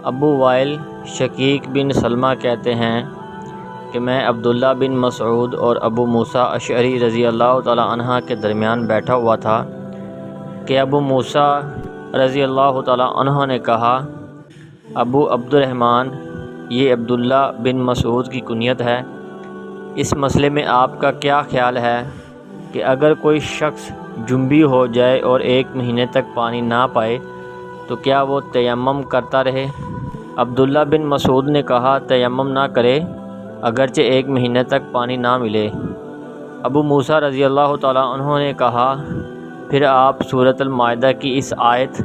ابو while شقیق بن سلمہ کہتے ہیں کہ میں عبداللہ بن مسعود اور ابو موسیٰ اشعری رضی اللہ تعالیٰ عنہ کے درمیان بیٹھا ہوا تھا کہ ابو موسیٰ رضی اللہ تعالیٰ عنہ نے کہا، ابو عبد الرحمن، یہ عبداللہ بن مسعود کی کنیت ہے، اس مسئلے میں آپ کا کیا خیال ہے کہ اگر کوئی شخص جنبی ہو جائے اور 1 مہینے تک پانی نہ پائے تو کیا وہ تیمم کرتا رہے؟ عبداللہ بن مسعود نے کہا، تیمم نہ کرے اگرچہ 1 مہینے تک پانی نہ ملے۔ ابو موسیٰ رضی اللہ تعالیٰ عنہ نے کہا، پھر آپ سورۃ المائدہ کی اس آیت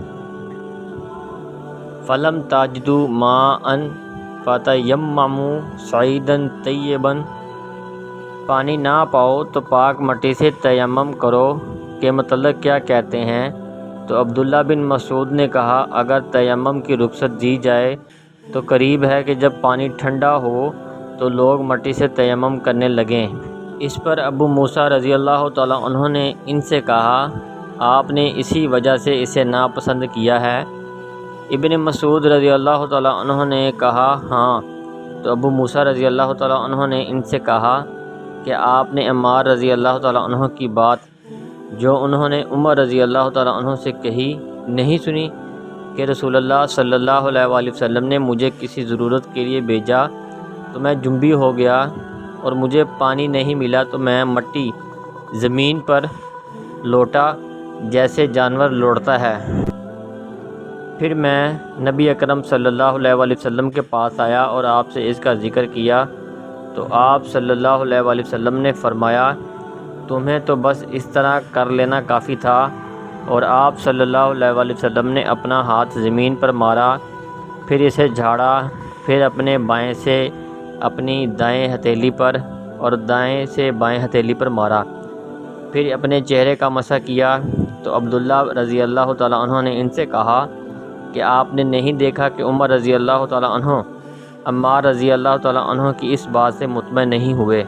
فَلَمْ تَجِدُوا مَاءً فَتَیَمَّمُوا صَعِیدًا طَیِّبًا، پانی نہ پاؤ تو پاک مٹی سے تیمم کرو کے متعلق کیا کہتے ہیں؟ تو عبداللہ بن مسعود نے کہا، اگر تیمم کی رخصت دی جائے تو قریب ہے کہ جب پانی ٹھنڈا ہو تو لوگ مٹی سے تیمم کرنے لگیں۔ اس پر ابو موسیٰ رضی اللہ تعالیٰ عنہ نے ان سے کہا، آپ نے اسی وجہ سے اسے ناپسند کیا ہے؟ ابن مسعود رضی اللہ تعالیٰ عنہ نے کہا، ہاں۔ تو ابو موسیٰ رضی اللہ تعالیٰ عنہ نے ان سے کہا کہ آپ نے عمار رضی اللہ تعالیٰ عنہ کی بات جو انہوں نے عمر رضی اللہ تعالیٰ عنہ سے کہی نہیں سنی کہ رسول اللہ صلی اللہ علیہ وآلہ وسلم نے مجھے کسی ضرورت کے لیے بھیجا تو میں جنبی ہو گیا اور مجھے پانی نہیں ملا تو میں مٹی زمین پر لوٹا جیسے جانور لوٹتا ہے۔ پھر میں نبی اکرم صلی اللہ علیہ وآلہ وسلم کے پاس آیا اور آپ سے اس کا ذکر کیا تو آپ صلی اللہ علیہ وآلہ وسلم نے فرمایا، تمہیں تو بس اس طرح کر لینا کافی تھا، اور آپ صلی اللہ علیہ وآلہ وسلم نے اپنا ہاتھ زمین پر مارا، پھر اسے جھاڑا، پھر اپنے بائیں سے اپنی دائیں ہتھیلی پر اور دائیں سے بائیں ہتھیلی پر مارا، پھر اپنے چہرے کا مسح کیا۔ تو عبداللہ رضی اللہ تعالیٰ عنہ نے ان سے کہا کہ آپ نے نہیں دیکھا کہ عمر رضی اللہ تعالیٰ عنہ عمار رضی اللہ تعالیٰ عنہ کی اس بات سے مطمئن نہیں ہوئے؟